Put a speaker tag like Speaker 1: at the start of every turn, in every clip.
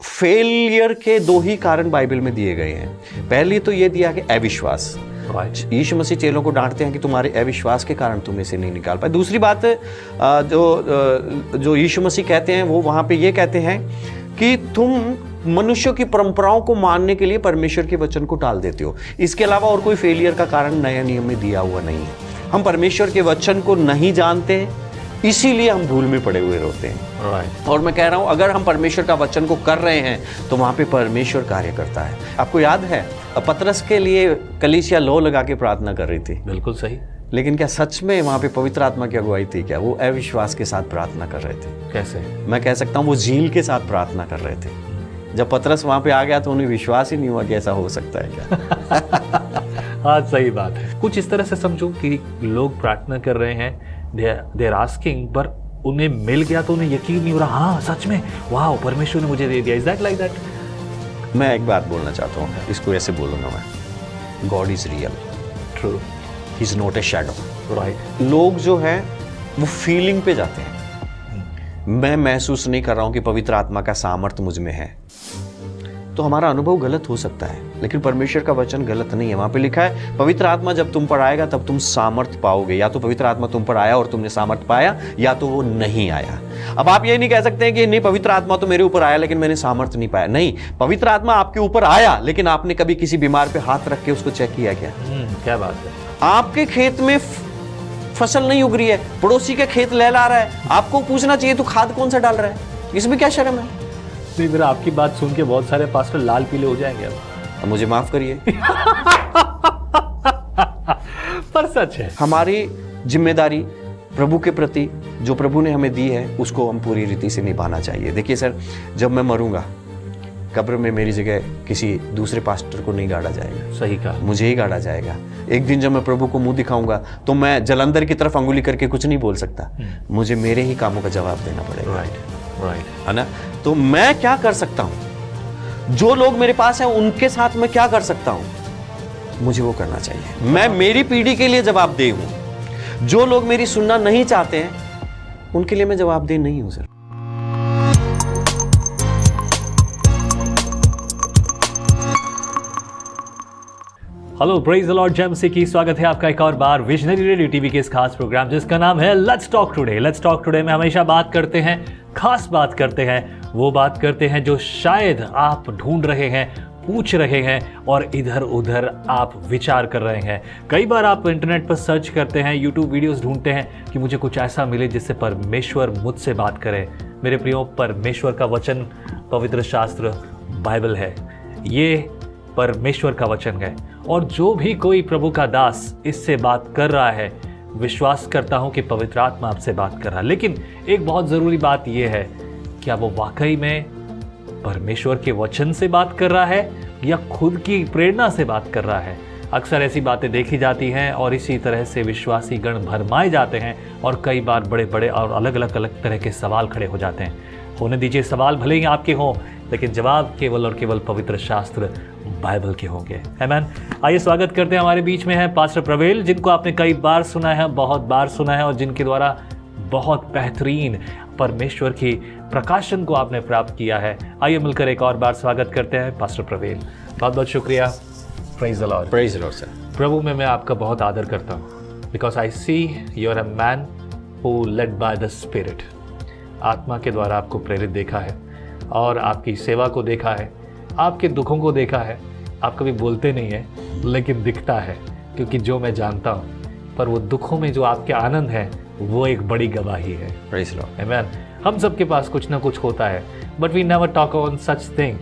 Speaker 1: Failure के दो ही कारण बाइबल में दिए गए हैं। पहले तो ये दिया कि अविश्वास, यीशु मसीह चेलों को डांटते हैं कि तुम्हारे अविश्वास के कारण तुम इसे नहीं निकाल पाए। दूसरी बात जो यीशु मसीह कहते हैं वो वहाँ पे ये कहते हैं कि तुम मनुष्यों की परंपराओं को मानने के लिए परमेश्वर के वचन को टाल देते हो। इसके अलावा और कोई फेलियर का कारण नया नियम में दिया हुआ नहीं है। हम परमेश्वर के वचन को नहीं जानते, इसीलिए हम भूल में पड़े हुए रहते हैं। और मैं कह रहा हूं, अगर हम परमेश्वर का वचन को कर रहे हैं तो वहां पे परमेश्वर कार्य करता है। आपको याद है पतरस के लिए कलीसिया लो लगा के प्रार्थना कर रही थी।
Speaker 2: बिल्कुल सही।
Speaker 1: लेकिन क्या सच में वहां पे पवित्र आत्मा की अगुवाई थी क्या? वो अविश्वास के साथ प्रार्थना कर रहे थे।
Speaker 2: कैसे?
Speaker 1: मैं कह सकता हूँ वो झील के साथ प्रार्थना कर रहे थे। जब पतरस वहां पे आ गया तो उन्हें विश्वास ही नहीं हुआ कि ऐसा हो सकता है क्या।
Speaker 2: हाँ, सही बात है। कुछ इस तरह से समझो कि लोग प्रार्थना कर रहे हैं, दे आर आस्किंग, पर उन्हें मिल गया तो उन्हें यकीन नहीं हो रहा, हाँ सच में, वाह परमेश्वर ने मुझे दे दिया। Is that like that?
Speaker 1: मैं एक बात बोलना चाहता हूँ, इसको ऐसे बोलूंगा मैं, God is real,
Speaker 2: true,
Speaker 1: he is not a shadow.
Speaker 2: Right.
Speaker 1: लोग जो है वो फीलिंग पे जाते हैं। मैं महसूस नहीं कर रहा हूं कि पवित्र आत्मा का सामर्थ्य मुझ में है, तो हमारा अनुभव गलत हो सकता है, लेकिन परमेश्वर का वचन गलत नहीं है। वहां पे लिखा है पवित्र आत्मा जब तुम पर आएगा तब तुम सामर्थ्य पाओगे। या तो पवित्र आत्मा तुम पर आया और तुमने सामर्थ्य पाया, या तो वो नहीं आया। अब आप ये नहीं कह सकते हैं कि नहीं, पवित्र आत्मा तो मेरे ऊपर आया लेकिन मैंने सामर्थ्य नहीं पाया। नहीं, पवित्र आत्मा आपके ऊपर आया, लेकिन आपने कभी किसी बीमार पे हाथ रख के उसको चेक किया क्या?
Speaker 2: क्या बात है।
Speaker 1: आपके खेत में फसल नहीं उग रही है, पड़ोसी के खेत लहला रहा है, आपको पूछना चाहिए तो खाद कौन सा डाल रहा है? इसमें क्या शर्म है?
Speaker 2: नहीं, मेरा आपकी बात सुन के बहुत सारे पास्टर लाल पीले हो जाएंगे अब।
Speaker 1: मुझे माफ करिए।
Speaker 2: पर सच है,
Speaker 1: हमारी जिम्मेदारी प्रभु के प्रति जो प्रभु ने हमें दी है उसको हम पूरी रीति से निभाना चाहिए। देखिए सर, जब मैं मरूंगा कब्र में मेरी जगह किसी दूसरे पास्टर को नहीं गाड़ा जाएगा।
Speaker 2: सही कहा,
Speaker 1: मुझे ही गाड़ा जाएगा। एक दिन जब मैं प्रभु को मुंह दिखाऊंगा तो मैं जलंधर की तरफ अंगुली करके कुछ नहीं बोल सकता, मुझे मेरे ही कामों का जवाब देना पड़ेगा।
Speaker 2: राइट,
Speaker 1: है ना? तो मैं क्या कर सकता हूं, जो लोग मेरे पास हैं उनके साथ मैं क्या कर सकता हूं, मुझे वो करना चाहिए। मैं मेरी पीढ़ी के लिए जवाबदेह हूं। जो लोग मेरी सुनना नहीं चाहते हैं उनके लिए मैं जवाबदेह नहीं हूं sir.
Speaker 2: Hello, praise the Lord JMC की स्वागत है आपका एक और बार विजनरी रेडियो टीवी के इस खास प्रोग्राम जिसका नाम है let's talk today. Let's talk today में हमेशा बात करते हैं, खास बात करते हैं, वो बात करते हैं जो शायद आप ढूंढ रहे हैं, पूछ रहे हैं और इधर उधर आप विचार कर रहे हैं। कई बार आप इंटरनेट पर सर्च करते हैं, यूट्यूब वीडियोस ढूंढते हैं कि मुझे कुछ ऐसा मिले जिससे परमेश्वर मुझसे बात करे। मेरे प्रियो, परमेश्वर का वचन, पवित्र शास्त्र बाइबल है, ये परमेश्वर का वचन है। और जो भी कोई प्रभु का दास इससे बात कर रहा है, विश्वास करता हूं कि पवित्र आत्मा आपसे बात कर रहा है। लेकिन एक बहुत ज़रूरी बात यह है, क्या वो वाकई में परमेश्वर के वचन से बात कर रहा है या खुद की प्रेरणा से बात कर रहा है? अक्सर ऐसी बातें देखी जाती हैं और इसी तरह से विश्वासी गण भरमाए जाते हैं और कई बार बड़े बड़े और अलग अलग तरह के सवाल खड़े हो जाते हैं। होने दीजिए, सवाल भले ही आपके हों, लेकिन जवाब केवल और केवल पवित्र शास्त्र बाइबल के होंगे। आमीन। आइए स्वागत करते हैं, हमारे बीच में है पास्टर प्रवेल, जिनको आपने कई बार सुना है, बहुत बार सुना है, और जिनके द्वारा बहुत बेहतरीन परमेश्वर की प्रकाशन को आपने प्राप्त किया है। आइए मिलकर एक और बार स्वागत करते हैं पास्टर प्रवेल। बहुत बहुत शुक्रिया। Praise the lord.
Speaker 1: Praise the lord sir.
Speaker 2: प्रभु में मैं आपका बहुत आदर करता हूँ, because I see you are a man who led by the spirit. आत्मा के द्वारा आपको प्रेरित देखा है और आपकी सेवा को देखा है, आपके दुखों को देखा है। आप कभी बोलते नहीं हैं लेकिन दिखता है, क्योंकि जो मैं जानता हूँ, पर वो दुखों में जो आपके आनंद है वो एक बड़ी गवाही है।
Speaker 1: Praise the Lord.
Speaker 2: आमीन। हम सबके पास कुछ ना कुछ होता है, but we never talk on such thing.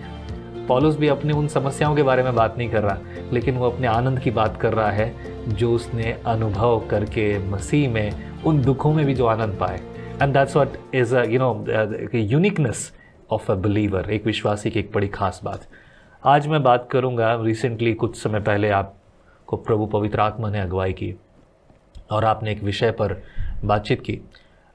Speaker 2: पौलुस भी अपनी उन समस्याओं के बारे में बात नहीं कर रहा, लेकिन वो अपने आनंद की बात कर रहा है जो उसने अनुभव करके मसीह में उन दुखों में भी जो आनंद पाए। And that's what is uniqueness of a believer, एक विश्वासी की एक बड़ी खास बात। आज मैं बात करूंगा, रिसेंटली कुछ समय पहले आपको प्रभु पवित्र आत्मा ने अगुवाई की और आपने एक विषय पर बातचीत की।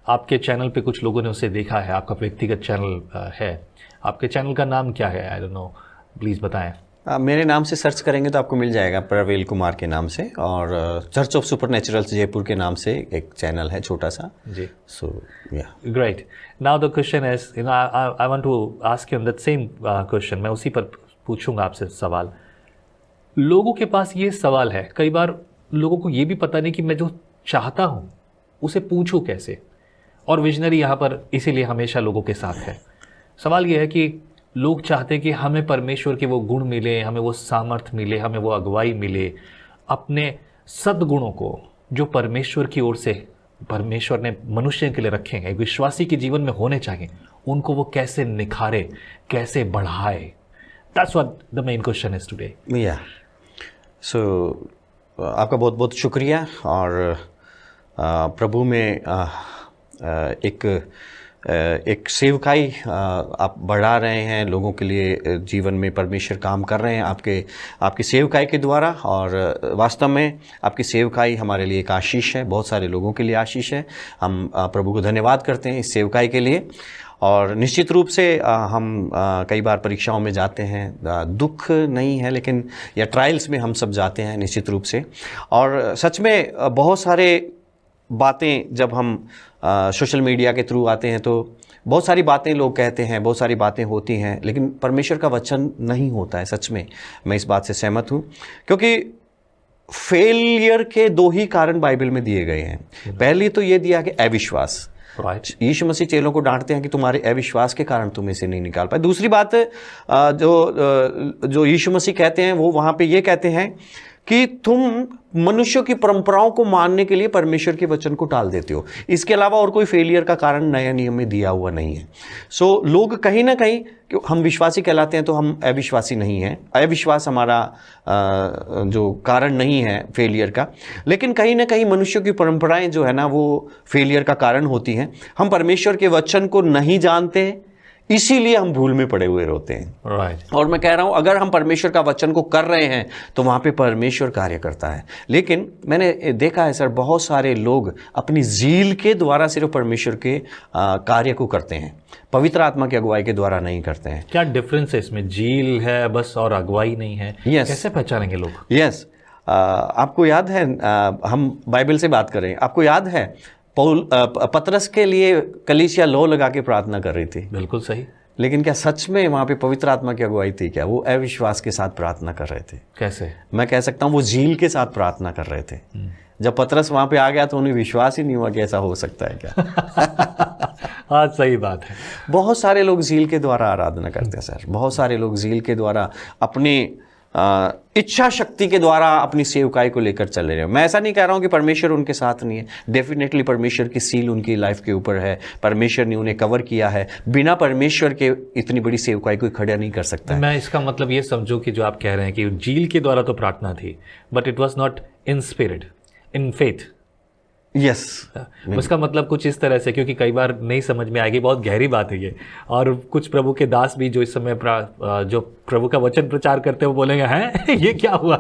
Speaker 2: आपके चैनल पे कुछ लोगों ने उसे देखा है, आपका व्यक्तिगत चैनल है। आपके चैनल का नाम क्या है? आई डोंट नो, प्लीज़ बताएं।
Speaker 1: मेरे नाम से सर्च करेंगे तो आपको मिल जाएगा, प्रवेल कुमार के नाम से, और चर्च ऑफ सुपरनेचुरल्स जयपुर के नाम से एक चैनल है छोटा सा
Speaker 2: जी।
Speaker 1: So yeah
Speaker 2: great. Now the question is, you know, I want to ask you that same question. मैं उसी पर पूछूंगा आपसे सवाल। लोगों के पास ये सवाल है, कई बार लोगों को ये भी पता नहीं कि मैं जो चाहता हूँ उसे पूछूं कैसे, और विजनरी यहाँ पर इसीलिए हमेशा लोगों के साथ है। सवाल ये है कि लोग चाहते हैं कि हमें परमेश्वर के वो गुण मिले, हमें वो सामर्थ्य मिले, हमें वो अगुवाई मिले, अपने सद्गुणों को जो परमेश्वर की ओर से परमेश्वर ने मनुष्य के लिए रखे हैं, एक विश्वासी के जीवन में होने चाहिए, उनको वो कैसे निखारे, कैसे बढ़ाए। That's what the main question is today.
Speaker 1: या सो आपका बहुत बहुत शुक्रिया, और प्रभु में एक सेवकाई आप बढ़ा रहे हैं लोगों के लिए, जीवन में परमेश्वर काम कर रहे हैं आपकी सेवकाई के द्वारा, और वास्तव में आपकी सेवकाई हमारे लिए एक आशीष है, बहुत सारे लोगों के लिए आशीष है। हम प्रभु को धन्यवाद करते हैं इस सेवकाई के लिए। और निश्चित रूप से हम कई बार परीक्षाओं में जाते हैं, दुख नहीं है लेकिन या ट्रायल्स में हम सब जाते हैं निश्चित रूप से, और सच में बहुत सारे बातें जब हम सोशल मीडिया के थ्रू आते हैं तो बहुत सारी बातें लोग कहते हैं, बहुत सारी बातें होती हैं, लेकिन परमेश्वर का वचन नहीं होता है। सच में मैं इस बात से सहमत हूँ, क्योंकि फेलियर के दो ही कारण बाइबल में दिए गए हैं। पहली तो ये दिया कि अविश्वास, यीशु मसीह चेलों को डांटते हैं कि तुम्हारे अविश्वास के कारण तुम इसे नहीं निकाल पाए। दूसरी बात जो यीशु मसीह कहते हैं वो वहाँ पे ये कहते हैं कि तुम मनुष्यों की परंपराओं को मानने के लिए परमेश्वर के वचन को टाल देते हो। इसके अलावा और कोई फेलियर का कारण नया नियम में दिया हुआ नहीं है। सो लोग कहीं ना कहीं, हम विश्वासी कहलाते हैं तो हम अविश्वासी नहीं हैं, अविश्वास हमारा जो कारण नहीं है फेलियर का, लेकिन कहीं ना कहीं मनुष्यों की परंपराएं जो है ना वो फेलियर का कारण होती हैं। हम परमेश्वर के वचन को नहीं जानते, इसीलिए हम भूल में पड़े हुए रहते हैं।
Speaker 2: राइट।
Speaker 1: और मैं कह रहा हूं, अगर हम परमेश्वर का वचन को कर रहे हैं तो वहां पे परमेश्वर कार्य करता है। लेकिन मैंने देखा है सर, बहुत सारे लोग अपनी ज़ील के द्वारा सिर्फ परमेश्वर के कार्य को करते हैं, पवित्र आत्मा की अगुवाई के द्वारा नहीं करते हैं।
Speaker 2: क्या डिफरेंस है इसमें? झील है बस और अगुवाई नहीं है।
Speaker 1: Yes.
Speaker 2: कैसे पहचानेंगे लोग?
Speaker 1: यस, आपको याद है, हम बाइबल से बात करें, आपको याद है पतरस के लिए कलीसिया लो लगा के प्रार्थना कर रही थी।
Speaker 2: बिल्कुल सही।
Speaker 1: लेकिन क्या सच में वहाँ पे पवित्र आत्मा की अगुवाई थी क्या? वो अविश्वास के साथ प्रार्थना कर रहे थे।
Speaker 2: कैसे?
Speaker 1: मैं कह सकता हूँ वो झील के साथ प्रार्थना कर रहे थे। जब पतरस वहाँ पे आ गया तो उन्हें विश्वास ही नहीं हुआ कि ऐसा हो सकता है क्या।
Speaker 2: हाँ, सही बात है।
Speaker 1: बहुत सारे लोग झील के द्वारा आराधना करते हैं सर, बहुत सारे लोग झील के द्वारा अपनी इच्छा शक्ति के द्वारा अपनी सेवकाई को लेकर चल रहे हैं। मैं ऐसा नहीं कह रहा हूं कि परमेश्वर उनके साथ नहीं है, डेफिनेटली परमेश्वर की सील उनकी लाइफ के ऊपर है, परमेश्वर ने उन्हें कवर किया है। बिना परमेश्वर के इतनी बड़ी सेवकाई कोई खड़ा नहीं कर सकता है।
Speaker 2: मैं इसका मतलब ये समझूं कि जो आप कह रहे हैं कि झील के द्वारा तो प्रार्थना थी, but it was not in spirit, in faith.
Speaker 1: Yes,
Speaker 2: उसका मतलब कुछ इस तरह से, क्योंकि कई बार नहीं समझ में आएगी, बहुत गहरी बात है ये, और कुछ प्रभु के दास भी जो इस समय जो प्रभु का वचन प्रचार करते हैं वो बोलेंगे हैं ये क्या हुआ।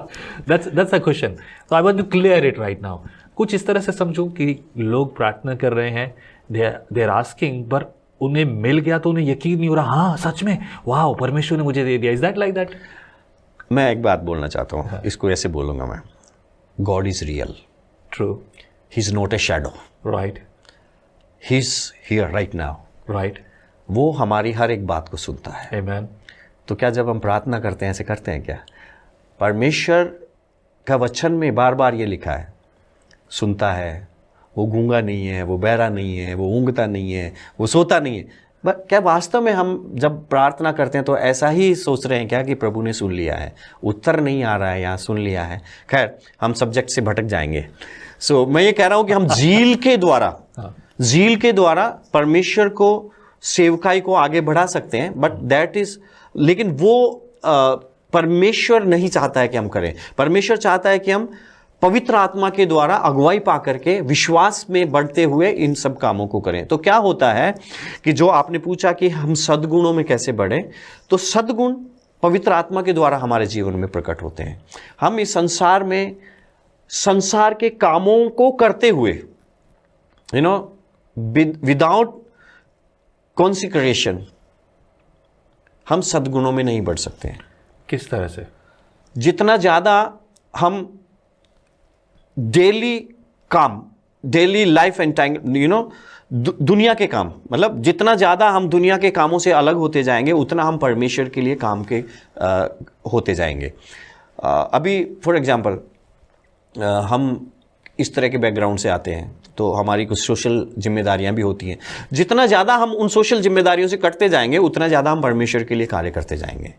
Speaker 2: That's a question. तो I want to clear it right now. कुछ इस तरह से समझूं कि लोग प्रार्थना कर रहे हैं, दे आर आस्किंग, पर उन्हें मिल गया तो उन्हें यकीन नहीं हो रहा, हाँ सच में, वाह परमेश्वर ने मुझे दे दिया। Is that like that?
Speaker 1: मैं एक बात बोलना चाहता हूँ, इसको ऐसे बोलूँगा मैं, God is real.
Speaker 2: True.
Speaker 1: He is not a shadow.
Speaker 2: Right.
Speaker 1: He is here right now.
Speaker 2: Right.
Speaker 1: वो हमारी हर एक बात को सुनता है।
Speaker 2: Amen.
Speaker 1: तो क्या जब हम प्रार्थना करते हैं ऐसे करते हैं क्या? परमेश्वर का वचन में बार बार ये लिखा है, सुनता है, वो गूंगा नहीं है, वो बहरा नहीं है, वो ऊँगता नहीं है, वो सोता नहीं है। क्या वास्तव में हम जब प्रार्थना करते हैं तो ऐसा ही सोच रहे हैं क्या कि प्रभु ने सुन लिया है, उत्तर नहीं आ रहा है या सुन लिया है? खैर, हम सब्जेक्ट से भटक जाएंगे। सो मैं ये कह रहा हूं कि हम झील के द्वारा परमेश्वर को, सेवकाई को आगे बढ़ा सकते हैं, बट दैट इज, लेकिन वो परमेश्वर नहीं चाहता है कि हम करें। परमेश्वर चाहता है कि हम पवित्र आत्मा के द्वारा अगुवाई पा करके विश्वास में बढ़ते हुए इन सब कामों को करें। तो क्या होता है कि जो आपने पूछा कि हम सद्गुणों में कैसे बढ़े, तो सद्गुण पवित्र आत्मा के द्वारा हमारे जीवन में प्रकट होते हैं। हम इस संसार में संसार के कामों को करते हुए, विदाउट कॉन्सिक्रेशन हम सद्गुणों में नहीं बढ़ सकते हैं।
Speaker 2: किस तरह से?
Speaker 1: जितना ज़्यादा हम डेली काम, डेली लाइफ एंड दुनिया के काम, मतलब जितना ज़्यादा हम दुनिया के कामों से अलग होते जाएंगे उतना हम परमेश्वर के लिए काम के होते जाएंगे। अभी फॉर एग्जांपल हम इस तरह के बैकग्राउंड से आते हैं तो हमारी कुछ सोशल जिम्मेदारियां भी होती हैं। जितना ज़्यादा हम उन सोशल जिम्मेदारियों से कटते जाएंगे उतना ज़्यादा हम परमेश्वर के लिए कार्य करते जाएंगे।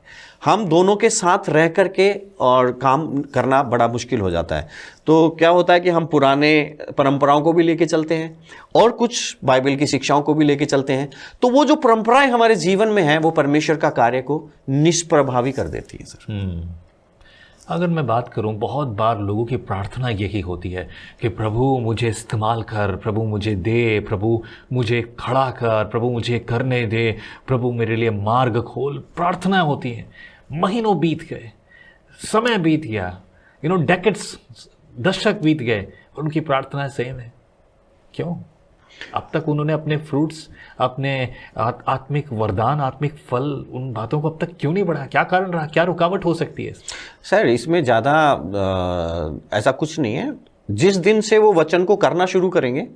Speaker 1: हम दोनों के साथ रह करके और काम करना बड़ा मुश्किल हो जाता है। तो क्या होता है कि हम पुराने परंपराओं को भी लेके चलते हैं और कुछ बाइबल की शिक्षाओं को भी लेके चलते हैं, तो वो जो परंपराएं हमारे जीवन में हैं वो परमेश्वर का कार्य को निष्प्रभावी कर देती है सर।
Speaker 2: अगर मैं बात करूं, बहुत बार लोगों की प्रार्थना यही होती है कि प्रभु मुझे इस्तेमाल कर, प्रभु मुझे दे, प्रभु मुझे खड़ा कर, प्रभु मुझे करने दे, प्रभु मेरे लिए मार्ग खोल। प्रार्थना होती है, महीनों बीत गए, समय बीत गया, डेकेड्स, दशक बीत गए और उनकी प्रार्थना सेम है। क्यों? अब तक उन्होंने अपने फ्रूट्स, अपने आत्मिक वरदान, आत्मिक फल, उन बातों को अब तक क्यों नहीं बढ़ा? क्या कारण रहा? क्या रुकावट हो सकती है?
Speaker 1: सर इसमें ज़्यादा ऐसा कुछ नहीं है। जिस दिन से वो वचन को करना शुरू करेंगे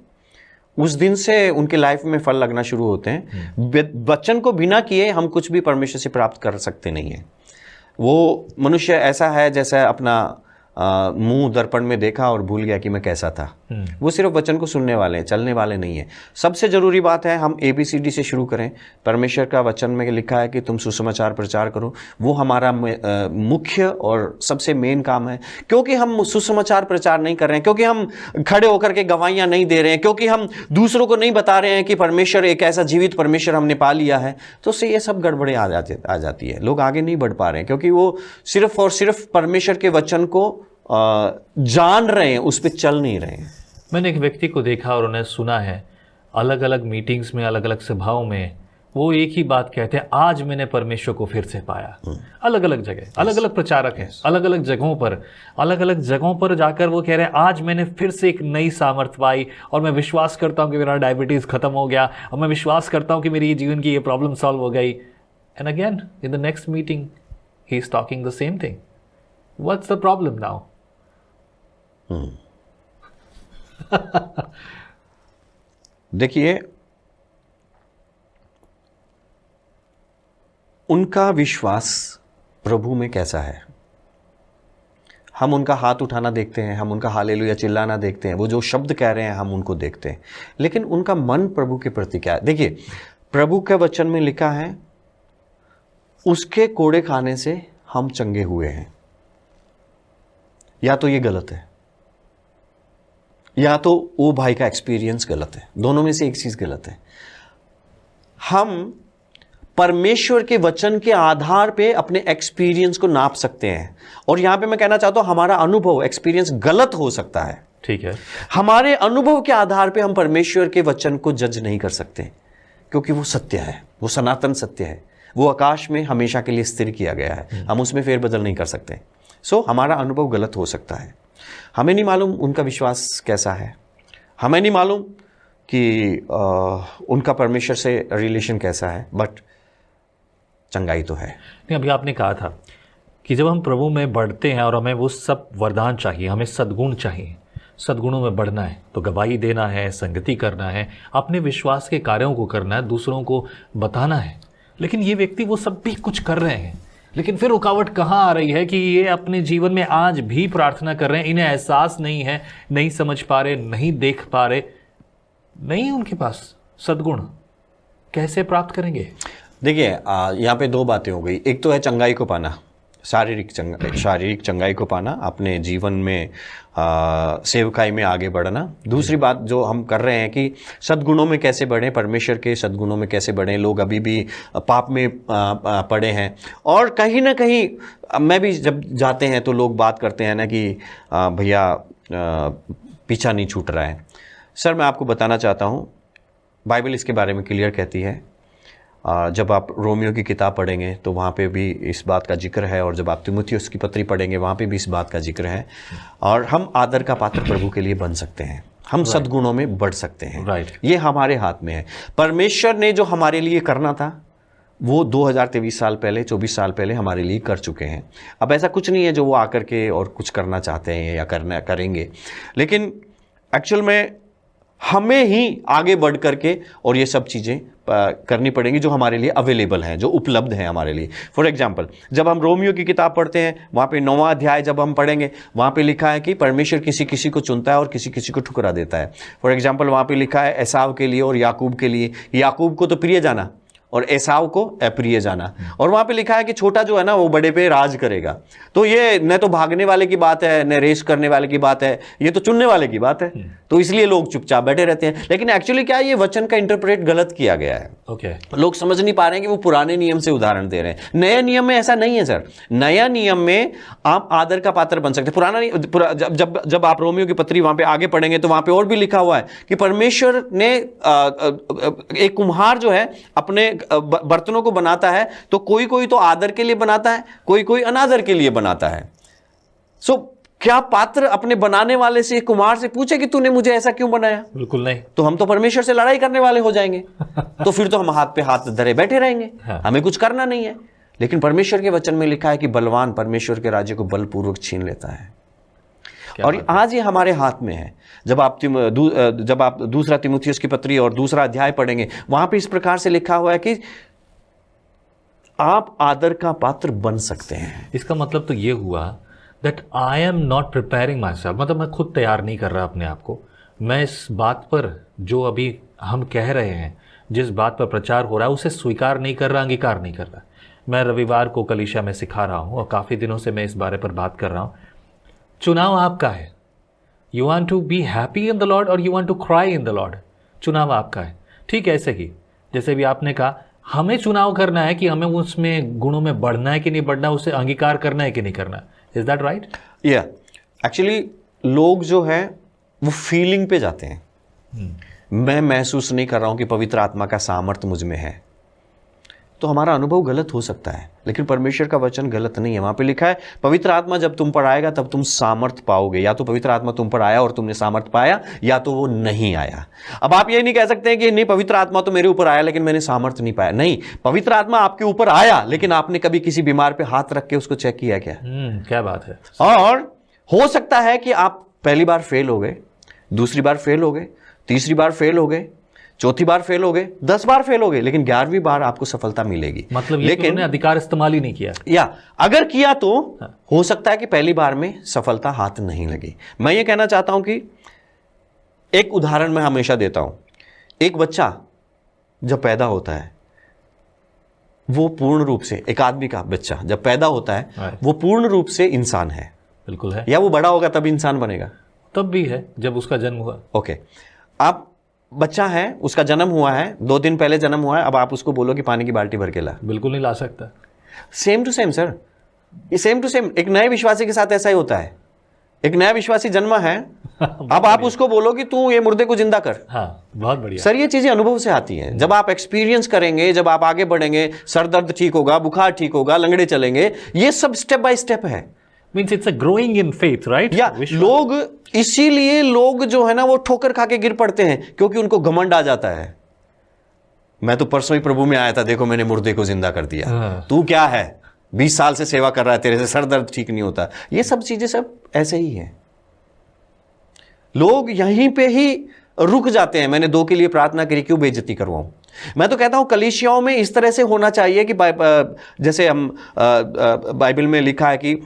Speaker 1: उस दिन से उनके लाइफ में फल लगना शुरू होते हैं। वचन को बिना किए हम कुछ भी परमेश्वर से प्राप्त कर सकते नहीं हैं। वो मनुष्य ऐसा है जैसा अपना मुंह दर्पण में देखा और भूल गया कि मैं कैसा था। वो सिर्फ वचन को सुनने वाले हैं, चलने वाले नहीं हैं। सबसे ज़रूरी बात है हम ABCD से शुरू करें। परमेश्वर का वचन में लिखा है कि तुम सुसमाचार प्रचार करो, वो हमारा मुख्य और सबसे मेन काम है। क्योंकि हम सुसमाचार प्रचार नहीं कर रहे हैं, क्योंकि हम खड़े होकर के गवाहियाँ नहीं दे रहे हैं, क्योंकि हम दूसरों को नहीं बता रहे हैं कि परमेश्वर एक ऐसा जीवित परमेश्वर हमने पा लिया है, तो उससे ये सब गड़बड़े आ जाती है। लोग आगे नहीं बढ़ पा रहे हैं क्योंकि वो सिर्फ और सिर्फ परमेश्वर के वचन को जान रहे हैं, उस पर चल नहीं रहे हैं।
Speaker 2: मैंने एक व्यक्ति को देखा और उन्हें सुना है, अलग अलग मीटिंग्स में, अलग अलग सभाओं में वो एक ही बात कहते हैं, आज मैंने परमेश्वर को फिर से पाया। अलग अलग जगह, अलग अलग प्रचारक हैं, अलग अलग जगहों पर जाकर वो कह रहे हैं, आज मैंने फिर से एक नई सामर्थ्य पाई और मैं विश्वास करता हूँ कि मेरा डायबिटीज़ खत्म हो गया और मैं विश्वास करता हूँ कि मेरी जीवन की ये प्रॉब्लम सॉल्व हो गई। And again in the next meeting he is talking the same thing. What's the problem now?
Speaker 1: देखिए, उनका विश्वास प्रभु में कैसा है। हम उनका हाथ उठाना देखते हैं, हम उनका हालेलुया चिल्लाना देखते हैं, वो जो शब्द कह रहे हैं हम उनको देखते हैं, लेकिन उनका मन प्रभु के प्रति क्या है? देखिए, प्रभु के वचन में लिखा है, उसके कोड़े खाने से हम चंगे हुए हैं। या तो ये गलत है या तो वो भाई का एक्सपीरियंस गलत है। दोनों में से एक चीज गलत है। हम परमेश्वर के वचन के आधार पे अपने एक्सपीरियंस को नाप सकते हैं, और यहां पे मैं कहना चाहता हूं हमारा अनुभव, एक्सपीरियंस गलत हो सकता है।
Speaker 2: ठीक है।
Speaker 1: हमारे अनुभव के आधार पे हम परमेश्वर के वचन को जज नहीं कर सकते, क्योंकि वो सत्य है, वो सनातन सत्य है, वो आकाश में हमेशा के लिए स्थिर किया गया है, हम उसमें फेरबदल नहीं कर सकते। सो हमारा अनुभव गलत हो सकता है। हमें नहीं मालूम उनका विश्वास कैसा है, हमें नहीं मालूम कि उनका परमेश्वर से रिलेशन कैसा है, बट चंगाई तो है।
Speaker 2: नहीं, अभी आपने कहा था कि जब हम प्रभु में बढ़ते हैं और हमें वो सब वरदान चाहिए, हमें सद्गुण चाहिए, सद्गुणों में बढ़ना है तो गवाही देना है, संगति करना है, अपने विश्वास के कार्यों को करना है, दूसरों को बताना है। लेकिन ये व्यक्ति वो सब भी कुछ कर रहे हैं, लेकिन फिर रुकावट कहाँ आ रही है कि ये अपने जीवन में आज भी प्रार्थना कर रहे हैं, इन्हें एहसास नहीं है, नहीं समझ पा रहे, नहीं देख पा रहे, नहीं उनके पास सद्गुण, कैसे प्राप्त करेंगे?
Speaker 1: देखिए, यहाँ पे दो बातें हो गई। एक तो है चंगाई को पाना, शारीरिक चंगाई को पाना, अपने जीवन में सेवकाई में आगे बढ़ना। दूसरी बात जो हम कर रहे हैं कि सद्गुणों में कैसे बढ़ें, परमेश्वर के सद्गुणों में कैसे बढ़ें। लोग अभी भी पाप में पड़े हैं, और कहीं ना कहीं मैं भी जब जाते हैं तो लोग बात करते हैं ना कि भैया पीछा नहीं छूट रहा है। सर मैं आपको बताना चाहता हूँ, बाइबल इसके बारे में क्लियर कहती है। जब आप रोमियो की किताब पढ़ेंगे तो वहाँ पे भी इस बात का जिक्र है, और जब आप तीमुथियुस की पत्री पढ़ेंगे वहाँ पे भी इस बात का जिक्र है। और हम आदर का पात्र प्रभु के लिए बन सकते हैं, हम सद्गुणों में बढ़ सकते हैं। ये हमारे हाथ में है। परमेश्वर ने जो हमारे लिए करना था वो 2023 साल पहले, 24 साल पहले हमारे लिए कर चुके हैं। अब ऐसा कुछ नहीं है जो वो आकर के और कुछ करना चाहते हैं या करेंगे, लेकिन एक्चुअल में हमें ही आगे बढ़ करके और ये सब चीज़ें करनी पड़ेंगी जो हमारे लिए अवेलेबल हैं, जो उपलब्ध हैं हमारे लिए। फॉर एग्जाम्पल, जब हम रोमियो की किताब पढ़ते हैं, वहाँ पे 9वां अध्याय जब हम पढ़ेंगे, वहाँ पे लिखा है कि परमेश्वर किसी किसी को चुनता है और किसी किसी को ठुकरा देता है। फॉर एग्जाम्पल, वहाँ पे लिखा है एसाव के लिए और याकूब के लिए, याकूब को तो प्रिय जाना और एसाव को अप्रिय जाना। और वहाँ पे लिखा है कि छोटा जो है ना वो बड़े पे राज करेगा। तो ये न तो भागने वाले की बात है, न रेस करने वाले की बात है, ये तो चुनने वाले की बात है। तो इसलिए लोग चुपचाप बैठे रहते हैं। लेकिन एक्चुअली क्या है, ये वचन का इंटरप्रेट गलत किया गया है। लोग समझ नहीं पा रहे हैं कि वो पुराने नियम से उदाहरण दे रहे हैं। नए नियम में ऐसा नहीं है सर। नया नियम में आप आदर का पात्र बन सकते हैं। जब आप रोमियो की पत्री वहां पे आगे पढ़ेंगे तो वहां पे और भी लिखा हुआ है कि परमेश्वर ने एक कुम्हार जो है अपने बर्तनों को बनाता है, तो कोई कोई तो आदर के लिए बनाता है, कोई कोई अनादर के लिए बनाता है। सो क्या पात्र अपने बनाने वाले से, कुम्हार से पूछे कि तूने मुझे ऐसा क्यों बनाया? बिल्कुल नहीं। तो हम तो परमेश्वर से लड़ाई करने वाले हो जाएंगे। तो फिर तो हम हाथ पे हाथ धरे बैठे रहेंगे। हमें कुछ करना नहीं है। लेकिन परमेश्वर के वचन में लिखा है कि बलवान परमेश्वर के राज्य को बलपूर्वक छीन लेता है। और आज ये हमारे हाथ में है। जब आप दूसरा तीमुथियुस की पत्री और 2 अध्याय पढ़ेंगे, वहां पे इस प्रकार से लिखा हुआ है कि आप आदर का पात्र बन सकते हैं।
Speaker 2: इसका मतलब तो ये हुआ that I am not preparing my self, मतलब मैं खुद तैयार नहीं कर रहा अपने आप को। मैं इस बात पर जो अभी हम कह रहे हैं, जिस बात पर प्रचार हो रहा है, उसे स्वीकार नहीं कर रहा, अंगीकार नहीं कर रहा। मैं रविवार को कलीसिया में सिखा रहा हूँ और काफ़ी दिनों से मैं इस बारे पर बात कर रहा हूँ। चुनाव आपका है। You want to be happy in the lord और you want to cry in the lord. चुनाव आपका है। ठीक है, ऐसे ही जैसे भी आपने कहा, हमें चुनाव करना है कि हमें उसमें गुणों में बढ़ना है कि नहीं बढ़ना, उसे अंगीकार करना है कि नहीं करना। Is that right?
Speaker 1: या एक्चुअली लोग जो है वो फीलिंग पे जाते हैं। मैं महसूस नहीं कर रहा हूं कि पवित्र आत्मा का सामर्थ्य मुझ में है, तो हमारा अनुभव गलत हो सकता है। लेकिन परमेश्वर का वचन गलत नहीं है। वहां पे लिखा है पवित्र आत्मा जब तुम पर आएगा तब तुम सामर्थ पाओगे। या तो पवित्र आत्मा तुम पर आया और तुमने सामर्थ पाया, या तो वो नहीं आया। अब आप ये नहीं कह सकते कि नहीं, पवित्र आत्मा तो मेरे ऊपर आया लेकिन मैंने सामर्थ नहीं पाया। नहीं, पवित्र आत्मा आपके ऊपर आया, लेकिन आपने कभी किसी बीमार पे हाथ रख के उसको चेक किया क्या?
Speaker 2: क्या बात है।
Speaker 1: और हो सकता है कि आप पहली बार फेल हो गए, दूसरी बार फेल हो गए, तीसरी बार फेल हो गए, चौथी बार फेल हो गए, 10 बार फेल हो गए, लेकिन 11वीं बार आपको सफलता मिलेगी।
Speaker 2: मतलब लेकिन उन्होंने अधिकार इस्तेमाल ही नहीं किया,
Speaker 1: या अगर किया तो हो सकता है कि पहली बार में सफलता हाथ नहीं लगी। मैं ये कहना चाहता हूं कि एक उदाहरण मैं हमेशा देता हूं। एक बच्चा जब पैदा होता है, वो पूर्ण रूप से, एक आदमी का बच्चा जब पैदा होता है वो पूर्ण रूप से इंसान है।
Speaker 2: बिल्कुल है।
Speaker 1: या वो बड़ा होगा तब इंसान बनेगा?
Speaker 2: तब भी है जब उसका जन्म हुआ।
Speaker 1: ओके, आप बच्चा है, उसका जन्म हुआ है, 2 दिन पहले जन्म हुआ है, अब आप उसको बोलो कि पानी की बाल्टी भर के ला,
Speaker 2: बिल्कुल नहीं ला सकता।
Speaker 1: सेम टू सेम सर, ये सेम टू सेम एक नए विश्वासी के साथ ऐसा ही होता है। एक नया विश्वासी जन्मा है, अब आप उसको बोलो कि तू ये मुर्दे को जिंदा कर।
Speaker 2: हाँ, बहुत बढ़िया
Speaker 1: सर। ये चीजें अनुभव से आती हैं। जब आप एक्सपीरियंस करेंगे, जब आप आगे बढ़ेंगे, सर दर्द ठीक होगा, बुखार ठीक होगा, लंगड़े चलेंगे, ये सब स्टेप बाय स्टेप है।
Speaker 2: Means it's a growing in faith, right?
Speaker 1: या लोग, इसीलिए लोग जो है ना वो ठोकर खा के गिर पड़ते हैं, क्योंकि उनको घमंड आ जाता है। मैं तो परसों ही प्रभु में आया था, देखो मैंने मुर्दे को जिंदा कर दिया। तू क्या है, 20 साल से सेवा कर रहा है, तेरे से सर दर्द ठीक नहीं होता। ये सब चीजें सब ऐसे ही है। लोग यहीं पे ही रुक जाते हैं। मैंने 2 के लिए प्रार्थना करी, क्यों बेइज्जती करवाऊं? मैं तो कहता हूं कलीसियाओं में इस तरह से होना चाहिए कि जैसे हम बाइबल में लिखा है कि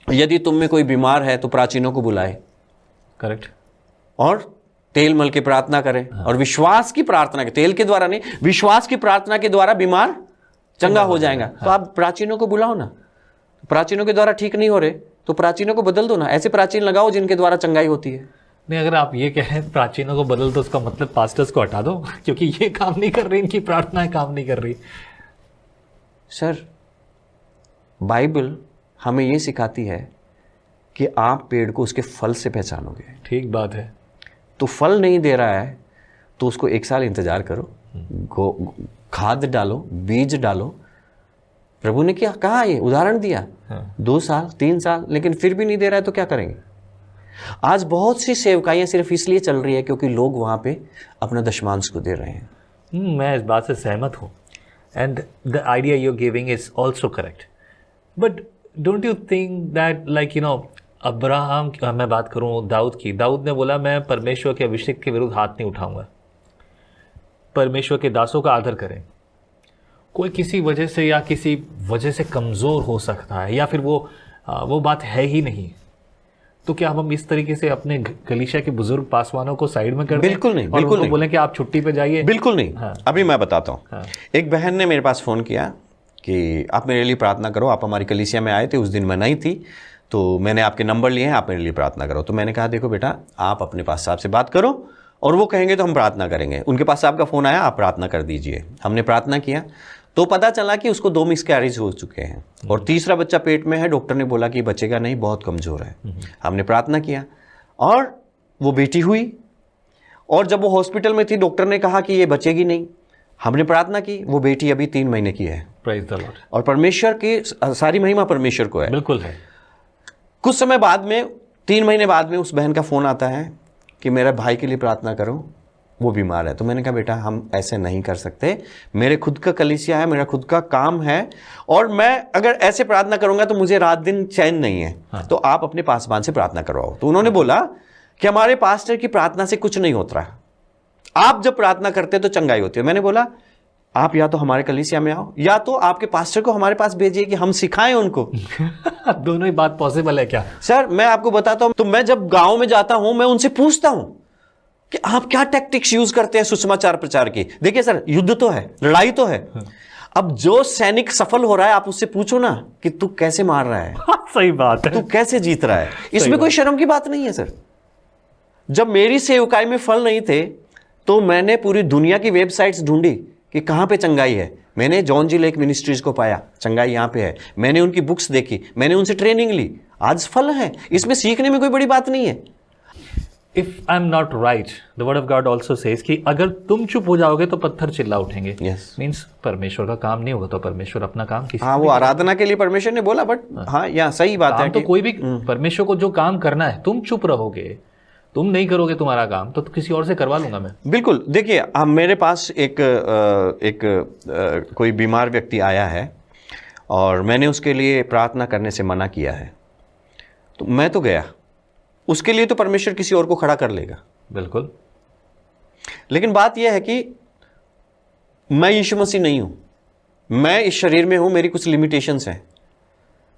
Speaker 1: यदि तुम में कोई बीमार है तो प्राचीनों को बुलाए,
Speaker 2: करेक्ट,
Speaker 1: और तेल मल के प्रार्थना करें। और विश्वास की प्रार्थना के, तेल के द्वारा नहीं, विश्वास की प्रार्थना के द्वारा बीमार चंगा हो जाएगा। तो आप प्राचीनों को बुलाओ ना। प्राचीनों के द्वारा ठीक नहीं हो रहे तो प्राचीनों को बदल दो ना। ऐसे प्राचीन लगाओ जिनके द्वारा चंगाई होती है।
Speaker 2: नहीं, अगर आप ये कह रहे हैं प्राचीनों को बदल दो, उसका मतलब पास्टर्स को हटा दो, क्योंकि ये काम नहीं कर रही, इनकी प्रार्थनाएं काम नहीं कर रही।
Speaker 1: सर, बाइबल हमें ये सिखाती है कि आप पेड़ को उसके फल से पहचानोगे।
Speaker 2: ठीक बात है।
Speaker 1: तो फल नहीं दे रहा है तो उसको 1 साल इंतजार करो, खाद डालो, बीज डालो। प्रभु ने क्या कहा, ये उदाहरण दिया। 2 साल 3 साल, लेकिन फिर भी नहीं दे रहा है तो क्या करेंगे? आज बहुत सी सेवकाइयां सिर्फ इसलिए चल रही है क्योंकि लोग वहां पे अपना दशमांश को दे रहे हैं।
Speaker 2: मैं इस बात से सहमत हूं। and the idea you're giving is also correct. But don't you think that, like, you know, Abraham, मैं बात करूं दाऊद की, दाऊद ने बोला मैं परमेश्वर के अभिषेक के विरुद्ध हाथ नहीं उठाऊंगा, परमेश्वर के दासों का आदर करें। कोई किसी वजह से या किसी वजह से कमज़ोर हो सकता है, या फिर वो बात है ही नहीं, तो क्या हम इस तरीके से अपने कलीसिया के बुजुर्ग पासवानों को साइड में कर दें?
Speaker 1: बिल्कुल नहीं,
Speaker 2: और
Speaker 1: बिल्कुल
Speaker 2: उनको
Speaker 1: नहीं
Speaker 2: बोलें कि आप छुट्टी पे जाइए?
Speaker 1: बिल्कुल नहीं।
Speaker 2: हाँ।
Speaker 1: अभी मैं बताता हूँ।
Speaker 2: हाँ।
Speaker 1: एक बहन ने मेरे पास फ़ोन किया कि आप मेरे लिए प्रार्थना करो, आप हमारी कलीसिया में आए थे, उस दिन मैं नहीं थी, तो मैंने आपके नंबर लिए हैं, आप मेरे लिए प्रार्थना करो। तो मैंने कहा देखो बेटा, आप अपने पास साहब से बात करो और वो कहेंगे तो हम प्रार्थना करेंगे। उनके पास आपका फ़ोन आया, आप प्रार्थना कर दीजिए। हमने प्रार्थना किया तो पता चला कि उसको 2 मिसकैरेज हो चुके हैं और तीसरा बच्चा पेट में है। डॉक्टर ने बोला कि बचेगा नहीं, बहुत कमज़ोर है। हमने प्रार्थना किया और वो बेटी हुई, और जब वो हॉस्पिटल में थी डॉक्टर ने कहा कि ये बचेगी नहीं। हमने प्रार्थना की, वो बेटी अभी 3 महीने की है।
Speaker 2: Praise the Lord।
Speaker 1: और परमेश्वर की सारी महिमा परमेश्वर को है।
Speaker 2: बिल्कुल है।
Speaker 1: कुछ समय बाद में, 3 महीने बाद में, उस बहन का फ़ोन आता है कि मेरे भाई के लिए प्रार्थना करो, वो बीमार है। तो मैंने कहा बेटा हम ऐसे नहीं कर सकते, मेरे खुद का कलीसिया है, मेरा खुद का काम है, और मैं अगर ऐसे प्रार्थना करूंगा तो मुझे रात दिन चैन नहीं है।
Speaker 2: हाँ।
Speaker 1: तो आप अपने पासवान से प्रार्थना करवाओ। तो उन्होंने बोला कि हमारे पास्टर की प्रार्थना से कुछ नहीं होता, आप जब प्रार्थना करते तो चंगाई होती है। मैंने बोला आप या तो हमारे कलीसिया में आओ, या तो आपके पास्टर को हमारे पास भेजिए कि हम सिखाएं उनको।
Speaker 2: दोनों ही बात पॉसिबल है क्या?
Speaker 1: सर मैं आपको बताता हूं, तो मैं जब गांव में जाता हूं मैं उनसे पूछता हूं कि आप क्या टैक्टिक्स यूज करते हैं सुसमाचार प्रचार की। देखिए सर, युद्ध तो है, लड़ाई तो है। अब जो सैनिक सफल हो रहा है आप उससे पूछो ना कि तू कैसे मार रहा है,
Speaker 2: सही बात है।
Speaker 1: तू कैसे जीत रहा है। इसमें कोई शर्म की बात नहीं है सर। जब मेरी सेवकाई में फल नहीं थे तो मैंने पूरी दुनिया की वेबसाइट्स ढूंढी कि कहां पे चंगाई है। मैंने जॉन जी लेक मिनिस्ट्रीज को पाया, चंगाई यहां पे है। मैंने उनकी बुक्स देखी, मैंने उनसे ट्रेनिंग ली, आज फल है। इसमें सीखने में कोई बड़ी बात नहीं है।
Speaker 2: If I'm not right, the word of God also says कि अगर तुम चुप हो जाओगे तो पत्थर चिल्ला उठेंगे।
Speaker 1: Yes.
Speaker 2: Means परमेश्वर का काम नहीं होगा तो परमेश्वर अपना काम किसी
Speaker 1: हाँ, वो आराधना के लिए परमेश्वर ने बोला, बट हाँ यहाँ सही बात है
Speaker 2: काम तो
Speaker 1: कि
Speaker 2: कोई भी परमेश्वर को जो काम करना है, तुम चुप रहोगे, तुम नहीं करोगे तुम्हारा काम, तो किसी और से करवा लूंगा मैं।
Speaker 1: बिल्कुल। देखिए हम, मेरे पास एक कोई बीमार व्यक्ति आया है और मैंने उसके लिए प्रार्थना करने से मना किया है, तो मैं तो गया, उसके लिए तो परमेश्वर किसी और को खड़ा कर लेगा।
Speaker 2: बिल्कुल।
Speaker 1: लेकिन बात यह है कि मैं यीशु मसीह नहीं हूं, मैं इस शरीर में हूं, मेरी कुछ लिमिटेशंस हैं।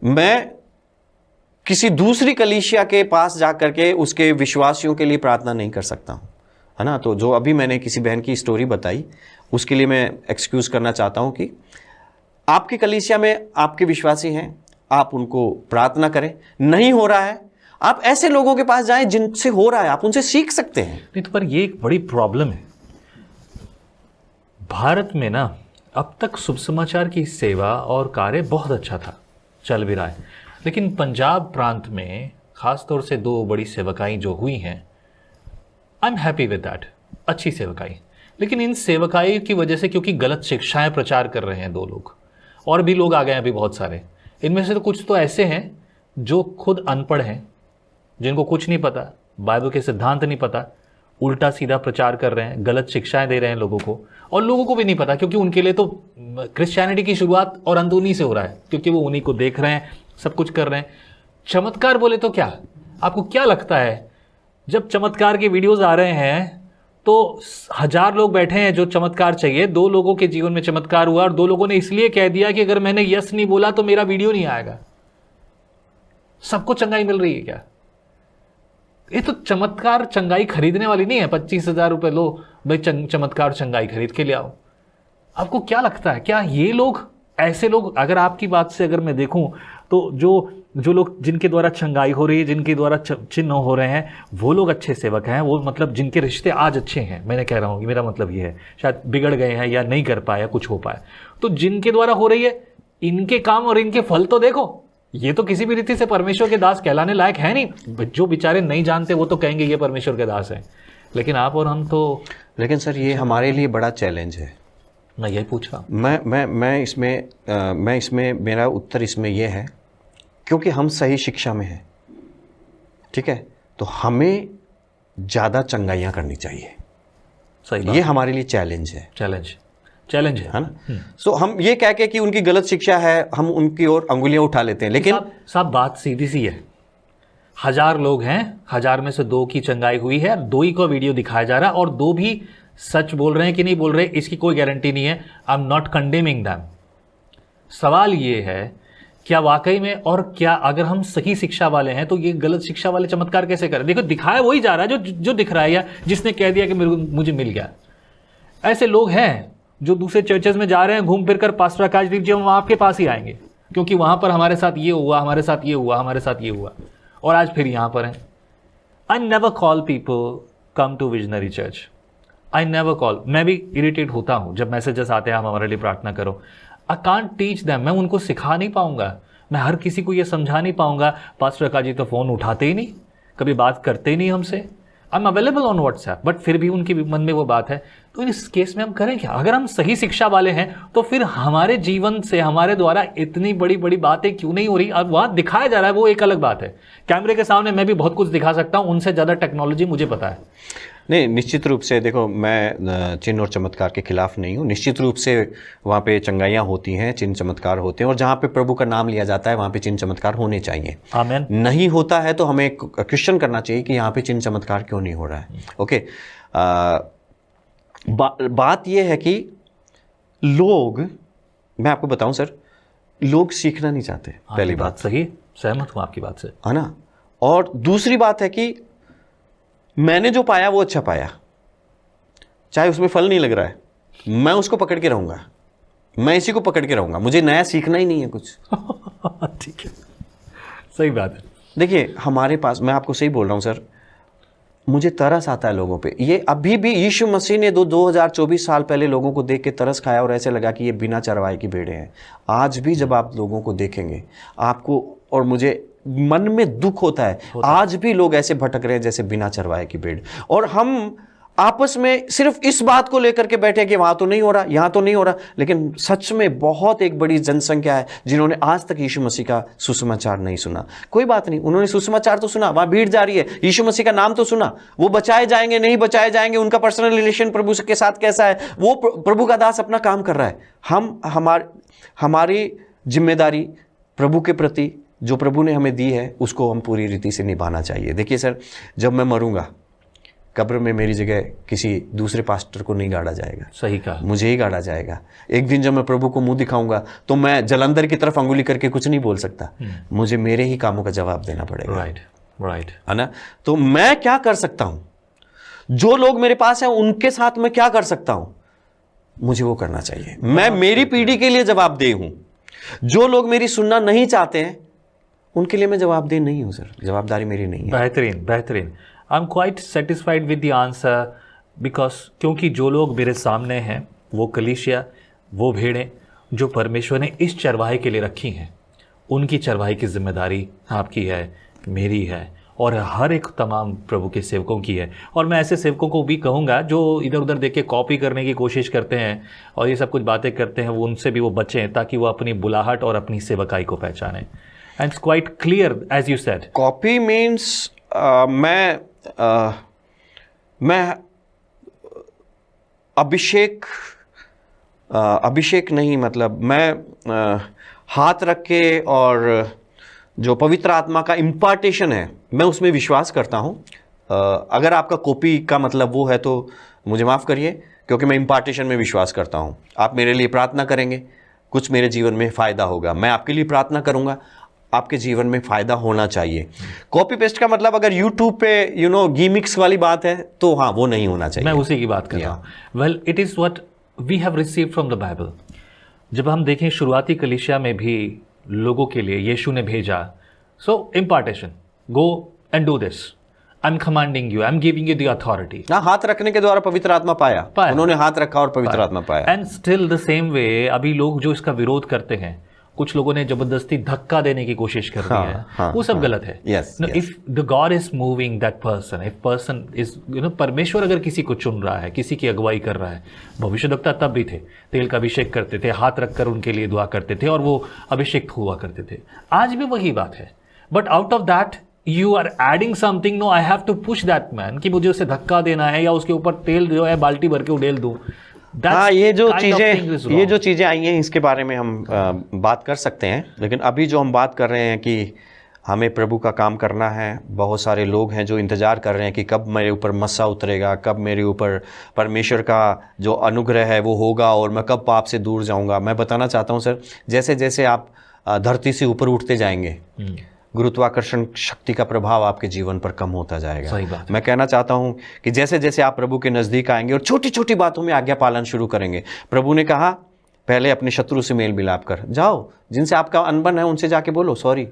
Speaker 1: मैं किसी दूसरी कलीसिया के पास जाकर के उसके विश्वासियों के लिए प्रार्थना नहीं कर सकता हूं, है ना। तो जो अभी मैंने किसी बहन की स्टोरी बताई, उसके लिए मैं एक्सक्यूज करना चाहता हूं कि आपकी कलीसिया में आपके विश्वासी हैं, आप उनको प्रार्थना करें। नहीं हो रहा है, आप ऐसे लोगों के पास जाएं जिनसे हो रहा है, आप उनसे सीख सकते हैं।
Speaker 2: नहीं तो पर ये एक बड़ी प्रॉब्लम है भारत में ना। अब तक शुभ समाचार की सेवा और कार्य बहुत अच्छा था, चल भी रहा है, लेकिन पंजाब प्रांत में खास तौर से 2 बड़ी सेवकाई जो हुई हैं, I am happy with that, अच्छी सेवकाई। लेकिन इन सेवकाई की वजह से, क्योंकि गलत शिक्षाएं प्रचार कर रहे हैं 2 लोग, और भी लोग आ गए हैं अभी बहुत सारे, इनमें से तो कुछ तो ऐसे हैं जो खुद अनपढ़ हैं, जिनको कुछ नहीं पता, बाइबल के सिद्धांत नहीं पता, उल्टा सीधा प्रचार कर रहे हैं, गलत शिक्षाएं दे रहे हैं लोगों को, और लोगों को भी नहीं पता, क्योंकि उनके लिए तो क्रिश्चियनिटी की शुरुआत और अंत उन्हीं से हो रहा है, क्योंकि वो उन्हीं को देख रहे हैं, सब कुछ कर रहे हैं। चमत्कार बोले तो क्या, आपको क्या लगता है जब चमत्कार के वीडियोस आ रहे हैं तो 1000 लोग बैठे हैं जो चमत्कार चाहिए, 2 लोगों के जीवन में चमत्कार हुआ और 2 लोगों ने इसलिए कह दिया कि अगर मैंने यस नहीं बोला तो मेरा वीडियो नहीं आएगा। सबको चंगाई मिल रही है क्या? ये तो चमत्कार चंगाई खरीदने वाली नहीं है। 25,000 रुपए लो भाई, चमत्कार चंगाई खरीद के ले आओ। आपको क्या लगता है, क्या ये लोग, ऐसे लोग, अगर आपकी बात से अगर मैं देखूं तो जो लोग जिनके द्वारा चंगाई हो रही है, जिनके द्वारा चिन्ह हो रहे हैं, वो लोग अच्छे सेवक हैं, वो मतलब जिनके रिश्ते आज अच्छे हैं, मैंने कह रहा हूँ, मेरा मतलब ये है, शायद बिगड़ गए हैं या नहीं कर पाए, कुछ हो पाए, तो जिनके द्वारा हो रही है, इनके काम और इनके फल तो देखो। ये तो किसी भी रीति से परमेश्वर के दास कहलाने लायक है नहीं। जो बेचारे नहीं जानते वो तो कहेंगे ये परमेश्वर के दास हैं, लेकिन आप और हम तो।
Speaker 1: लेकिन सर ये हमारे लिए बड़ा चैलेंज है।
Speaker 2: मैं यही पूछ रहा हूँ।
Speaker 1: मैं इसमें मेरा उत्तर इसमें यह है, क्योंकि हम सही शिक्षा में हैं, ठीक है, तो हमें ज़्यादा चंगाइयाँ करनी चाहिए।
Speaker 2: सही बात।
Speaker 1: ये हमारे लिए चैलेंज है।
Speaker 2: चैलेंज चैलेंज है
Speaker 1: ना। सो हम ये कह के कि उनकी गलत शिक्षा है, हम उनकी ओर अंगुलियां उठा लेते हैं, लेकिन
Speaker 2: साहब बात सीधी सी है। 1000 लोग हैं, 1000 में से 2 की चंगाई हुई है, 2 ही को वीडियो दिखाया जा रहा है और 2 भी सच बोल रहे हैं कि नहीं बोल रहे, इसकी कोई गारंटी नहीं है। I am not condemning them. सवाल ये है क्या वाकई में, और क्या अगर हम सही शिक्षा वाले हैं तो ये गलत शिक्षा वाले चमत्कार कैसे करें? देखो दिखाया वही जा रहा है जो दिख रहा है, या जिसने कह दिया कि मुझे मिल गया। ऐसे लोग हैं जो दूसरे चर्चेज में जा रहे हैं, घूम फिर कर पास्टर आकाशदीप जी हम आपके पास ही आएंगे क्योंकि वहां पर हमारे साथ ये हुआ, हमारे साथ ये हुआ, हमारे साथ ये हुआ, और आज फिर यहां पर हैं। I never call people come to Visionary Church. I never call. मैं भी इरिटेट होता हूं जब मैसेजेस आते हैं, हम हमारे लिए प्रार्थना करो। I can't teach them. मैं उनको सिखा नहीं पाऊंगा, मैं हर किसी को ये समझा नहीं पाऊंगा। पास्टर आकाश जी तो फोन उठाते ही नहीं, कभी बात करते ही नहीं हमसे। I am available on WhatsApp, but फिर भी उनके मन में वो बात है। तो इस केस में हम करें क्या? अगर हम सही शिक्षा वाले हैं तो फिर हमारे जीवन से हमारे द्वारा इतनी बड़ी बड़ी बातें क्यों नहीं हो रही? अब वहां दिखाया जा रहा है वो एक अलग बात है। कैमरे के सामने मैं भी बहुत कुछ दिखा सकता हूं, उनसे ज्यादा टेक्नोलॉजी मुझे पता है।
Speaker 1: नहीं, निश्चित रूप से देखो, मैं चिन्ह और चमत्कार के खिलाफ नहीं हूँ। निश्चित रूप से वहाँ पे चंगाइयाँ होती हैं, चिन्ह चमत्कार होते हैं, और जहाँ पे प्रभु का नाम लिया जाता है वहाँ पे चिन्ह चमत्कार होने चाहिए।
Speaker 2: आमीन।
Speaker 1: नहीं होता है तो हमें क्वेश्चन करना चाहिए कि यहाँ पे चिन्ह चमत्कार क्यों नहीं हो रहा है। ओके, बात यह है कि लोग, मैं आपको बताऊं सर, लोग सीखना नहीं चाहते। पहली बात
Speaker 2: सही, सहमत हूं आपकी बात से,
Speaker 1: है ना। और दूसरी बात है कि मैंने जो पाया वो अच्छा पाया, चाहे उसमें फल नहीं लग रहा है, मैं उसको पकड़ के रहूंगा, मैं इसी को पकड़ के रहूंगा, मुझे नया सीखना ही नहीं है कुछ।
Speaker 2: ठीक है, सही बात है।
Speaker 1: देखिए हमारे पास, मैं आपको सही बोल रहा हूं सर, मुझे तरस आता है लोगों पे। ये अभी भी यीशु मसीह ने 2024 साल पहले लोगों को देख के तरस खाया और ऐसे लगा कि ये बिना चरवाए की भेड़ें हैं। आज भी जब आप लोगों को देखेंगे, आपको और मुझे मन में दुख होता है। आज भी लोग ऐसे भटक रहे हैं जैसे बिना चरवाए की भेड़, और हम आपस में सिर्फ इस बात को लेकर के बैठे कि वहां तो नहीं हो रहा, यहां तो नहीं हो रहा, लेकिन सच में बहुत एक बड़ी जनसंख्या है जिन्होंने आज तक यीशु मसीह का सुसमाचार नहीं सुना। कोई बात नहीं, उन्होंने सुसमाचार तो सुना, वहां भीड़ जा रही है, यीशु मसीह का नाम तो सुना, वो बचाए जाएंगे नहीं बचाए जाएंगे, उनका पर्सनल रिलेशन प्रभु के साथ कैसा है, वो प्रभु का दास अपना काम कर रहा है। हमारी जिम्मेदारी प्रभु के प्रति जो प्रभु ने हमें दी है उसको हम पूरी रीति से निभाना चाहिए। देखिए सर, जब मैं मरूंगा, कब्र में मेरी जगह किसी दूसरे पास्टर को नहीं गाड़ा जाएगा।
Speaker 2: सही कहा,
Speaker 1: मुझे ही गाड़ा जाएगा। एक दिन जब मैं प्रभु को मुंह दिखाऊंगा तो मैं जलंधर की तरफ अंगुली करके कुछ नहीं बोल सकता, मुझे मेरे ही कामों का जवाब देना पड़ेगा।
Speaker 2: राइट,
Speaker 1: है ना। तो मैं क्या कर सकता हूं, जो लोग मेरे पास हैं उनके साथ मैं क्या कर सकता हूं, मुझे वो करना चाहिए। मैं मेरी पीढ़ी के लिए जवाबदेह हूं। जो लोग मेरी सुनना नहीं चाहते हैं उनके लिए मैं जवाबदेह नहीं हूं सर, जवाबदारी मेरी नहीं है।
Speaker 2: बेहतरीन। I am quite satisfied with the answer, because क्योंकि जो लोग मेरे सामने हैं वो कलीसिया, वो भेड़ें जो परमेश्वर ने इस चरवाहे के लिए रखी हैं, उनकी चरवाहे की जिम्मेदारी आपकी है, मेरी है, और हर एक तमाम प्रभु के सेवकों की है। और मैं ऐसे सेवकों को भी कहूँगा जो इधर उधर देख के कॉपी करने की कोशिश करते हैं और ये सब कुछ बातें करते हैं, वो उनसे भी वो बचें ताकि वो अपनी बुलाहट और अपनी सेवकाई को पहचानें। And it's quite clear as you said.
Speaker 1: Copy means मैं अभिषेक नहीं, मतलब मैं हाथ रख के और जो पवित्र आत्मा का इम्पार्टेशन है मैं उसमें विश्वास करता हूँ। अगर आपका कॉपी का मतलब वो है तो मुझे माफ़ करिए, क्योंकि मैं इम्पार्टेशन में विश्वास करता हूँ। आप मेरे लिए प्रार्थना करेंगे, कुछ मेरे जीवन में फ़ायदा होगा, मैं आपके लिए प्रार्थना करूँगा, आपके जीवन में फ़ायदा होना चाहिए। कॉपी पेस्ट का मतलब अगर यूट्यूब पे गिमिक्स वाली बात है तो हाँ, वो नहीं होना चाहिए।
Speaker 2: मैं उसी की बात कर रहा हूँ। Well, it is what we have received from the Bible. जब हम देखें शुरुआती कलीसिया में भी लोगों के लिए यीशु ने भेजा, so impartation, go and do this, I am commanding you, I am giving you the authority.
Speaker 1: हाथ रखने के द्वारा पवित्र आत्मा पाया। उन्होंने हाथ रखा और पवित्र आत्मा पाया।
Speaker 2: And still the same way अभी लोग जो इसका विरोध करते हैं, कुछ लोगों ने जबरदस्ती धक्का देने की कोशिश कर दी है, वो सब गलत है। If the God is moving that person, if person is परमेश्वर अगर किसी को चुन रहा है, किसी की अगुवाई कर रहा है, भविष्यद्वक्ता तब भी थे, तेल का अभिषेक करते थे, हाथ रखकर उनके लिए दुआ करते थे और वो अभिषेक हुआ करते थे। आज भी वही बात है, but out of that you are adding something, no I have to push that man, कि मुझे उसे धक्का देना है या उसके ऊपर तेल जो है बाल्टी भर के उड़ेल दूं।
Speaker 1: हाँ, ये जो चीजें आई हैं इसके बारे में हम बात कर सकते हैं, लेकिन अभी जो हम बात कर रहे हैं कि हमें प्रभु का काम करना है, बहुत सारे लोग हैं जो इंतज़ार कर रहे हैं कि कब मेरे ऊपर मस्सा उतरेगा, कब मेरे ऊपर परमेश्वर का जो अनुग्रह है वो होगा और मैं कब पाप से दूर जाऊंगा। मैं बताना चाहता हूं सर, जैसे जैसे आप धरती से ऊपर उठते जाएंगे, गुरुत्वाकर्षण शक्ति का प्रभाव आपके जीवन पर कम होता जाएगा।
Speaker 2: सही बात।
Speaker 1: मैं कहना चाहता हूं कि जैसे जैसे आप प्रभु के नज़दीक आएंगे और छोटी छोटी बातों में आज्ञा पालन शुरू करेंगे, प्रभु ने कहा पहले अपने शत्रु से मेल मिलाप कर, जाओ जिनसे आपका अनबन है उनसे जाके बोलो सॉरी।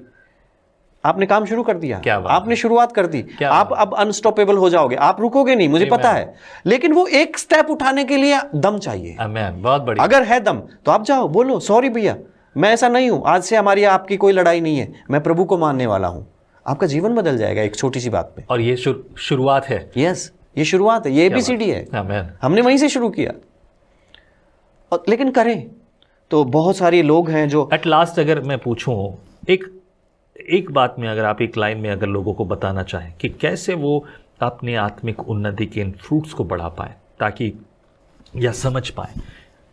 Speaker 1: आपने काम शुरू कर दिया, आपने शुरुआत कर दी, आप अब अनस्टॉपेबल हो जाओगे, आप रुकोगे नहीं, मुझे पता है, लेकिन वो एक स्टेप उठाने के लिए दम चाहिए।
Speaker 2: बहुत बढ़िया।
Speaker 1: अगर है दम तो आप जाओ, बोलो सॉरी भैया, मैं ऐसा नहीं हूं, आज से हमारी आपकी कोई लड़ाई नहीं है, मैं प्रभु को मानने वाला हूं। आपका जीवन बदल जाएगा एक छोटी सी बात पे।
Speaker 2: और ये शुरुआत है।
Speaker 1: यस, ये शुरुआत है, ये ABCD है। हमने वहीं से शुरू किया, लेकिन करें तो बहुत सारे लोग हैं जो
Speaker 2: एट लास्ट अगर मैं पूछूं एक बात में, अगर आप एक लाइन में अगर लोगों को बताना चाहें कि कैसे वो अपनी आत्मिक उन्नति के इन फ्रूट्स को बढ़ा पाए, ताकि या समझ पाए,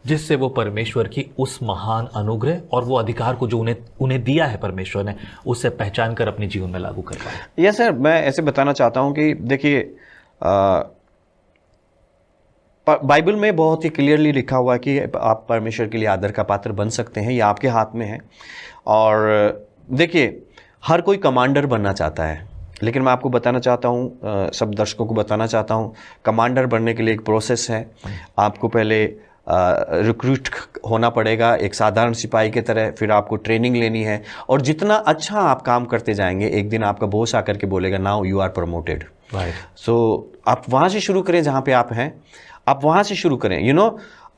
Speaker 2: जिससे वो परमेश्वर की उस महान अनुग्रह और वो अधिकार को जो उन्हें दिया है परमेश्वर ने, उससे पहचान कर अपने जीवन में लागू कर पाए।
Speaker 1: यस सर, मैं ऐसे बताना चाहता हूं कि देखिए बाइबल में बहुत ही क्लियरली लिखा हुआ है कि आप परमेश्वर के लिए आदर का पात्र बन सकते हैं, ये आपके हाथ में है। और देखिए हर कोई कमांडर बनना चाहता है, लेकिन मैं आपको बताना चाहता हूँ, सब दर्शकों को बताना चाहता हूँ, कमांडर बनने के लिए एक प्रोसेस है। आपको पहले रिक्रूट होना पड़ेगा एक साधारण सिपाही की तरह, फिर आपको ट्रेनिंग लेनी है, और जितना अच्छा आप काम करते जाएंगे एक दिन आपका बॉस आकर के बोलेगा नाउ यू आर प्रमोटेड। सो आप वहाँ से शुरू करें, जहाँ पे आप हैं आप वहाँ से शुरू करें।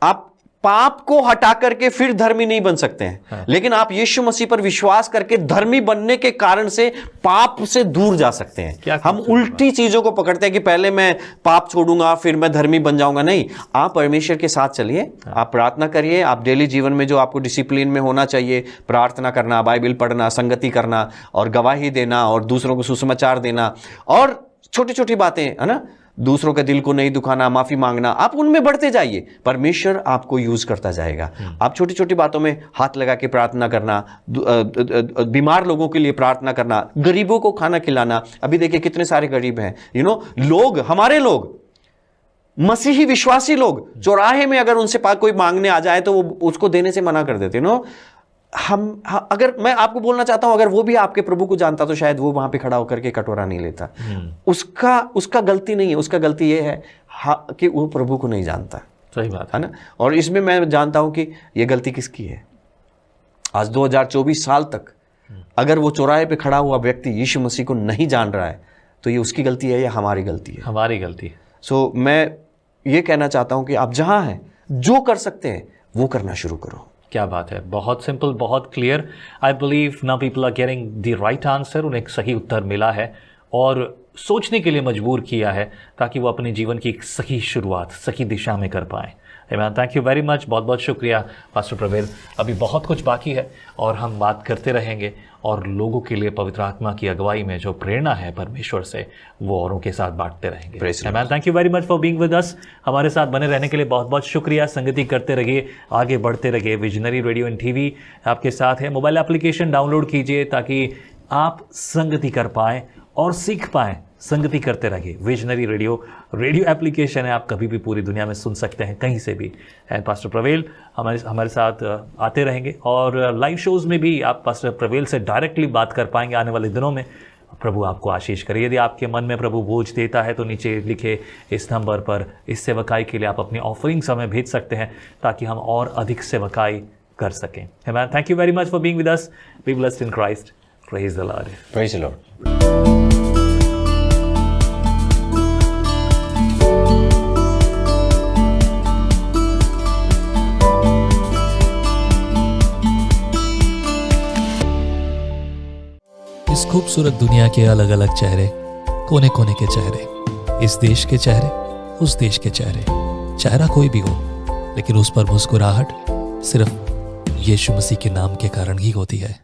Speaker 1: आप पाप को हटा करके फिर धर्मी नहीं बन सकते हैं। हाँ। लेकिन आप यीशु मसीह पर विश्वास करके धर्मी बनने के कारण से पाप से दूर जा सकते हैं। हम उल्टी चीजों को पकड़ते हैं कि पहले मैं पाप छोड़ूंगा फिर मैं धर्मी बन जाऊंगा। नहीं, आप परमेश्वर के साथ चलिए। हाँ। आप प्रार्थना करिए, आप डेली जीवन में जो आपको डिसिप्लिन में होना चाहिए, प्रार्थना करना, बाइबल पढ़ना, संगति करना और गवाही देना और दूसरों को सुसमाचार देना और छोटी छोटी बातें, है ना, दूसरों के दिल को नहीं दुखाना, माफी मांगना, आप उनमें बढ़ते जाइए, परमेश्वर आपको यूज करता जाएगा। आप छोटी छोटी बातों में हाथ लगा के प्रार्थना करना, बीमार लोगों के लिए प्रार्थना करना, गरीबों को खाना खिलाना। अभी देखिए कितने सारे गरीब हैं, लोग, हमारे लोग, मसीही विश्वासी लोग, चौराहे में अगर उनसे कोई मांगने आ जाए तो वो उसको देने से मना कर देते। अगर मैं आपको बोलना चाहता हूं, अगर वो भी आपके प्रभु को जानता तो शायद वो वहां पे खड़ा होकर के कटोरा नहीं लेता। उसका गलती नहीं है, उसका गलती ये है कि वो प्रभु को नहीं जानता।
Speaker 2: सही बात
Speaker 1: है ना। और इसमें मैं जानता हूं कि ये गलती किसकी है। आज 2024 साल तक अगर वो चौराहे पे खड़ा हुआ व्यक्ति यीशु मसीह को नहीं जान रहा है तो ये उसकी गलती है या हमारी गलती है?
Speaker 2: हमारी गलती है।
Speaker 1: सो मैं ये कहना चाहता हूं कि आप जहां हैं जो कर सकते हैं वो करना शुरू करो।
Speaker 2: क्या बात है, बहुत सिंपल, बहुत clear. I believe now people are getting the right answer. उन्हें एक सही उत्तर मिला है और सोचने के लिए मजबूर किया है ताकि वो अपने जीवन की एक सही शुरुआत सही दिशा में कर पाएँ। Ma'am, thank you very much, बहुत बहुत शुक्रिया पास्टर प्रवेल। अभी बहुत कुछ बाकी है और हम बात करते रहेंगे और लोगों के लिए पवित्र आत्मा की अगुवाई में जो प्रेरणा है परमेश्वर से वो औरों के साथ बांटते रहेंगे। Ma'am, thank you very much for being with us. हमारे साथ बने रहने के लिए बहुत बहुत शुक्रिया। संगति करते रहिए, आगे बढ़ते रहिए। विजनरी रेडियो एंड टीवी आपके साथ है। मोबाइल एप्लीकेशन डाउनलोड कीजिए ताकि आप संगति कर पाएँ और सीख पाएँ। संगति करते रहिए। विजनरी रेडियो एप्लीकेशन है, आप कभी भी पूरी दुनिया में सुन सकते हैं, कहीं से भी। एंड पास्टर प्रवेल हमारे साथ आते रहेंगे और लाइव शोज़ में भी आप पास्टर प्रवेल से डायरेक्टली बात कर पाएंगे आने वाले दिनों में। प्रभु आपको आशीष करे। यदि आपके मन में प्रभु बोझ देता है तो नीचे लिखे इस नंबर पर इस सेवकाई के लिए आप अपनी ऑफरिंग समय भेज सकते हैं ताकि हम और अधिक सेवकाई कर सकें। Ma'am, thank you very much for being with us. Be blessed in Christ. Praise the lord.
Speaker 1: Praise the Lord.
Speaker 3: इस खूबसूरत दुनिया के अलग अलग चेहरे, कोने कोने के चेहरे, इस देश के चेहरे, उस देश के चेहरे, चेहरा कोई भी हो, लेकिन उस पर मुस्कुराहट सिर्फ यीशु मसीह के नाम के कारण ही होती है।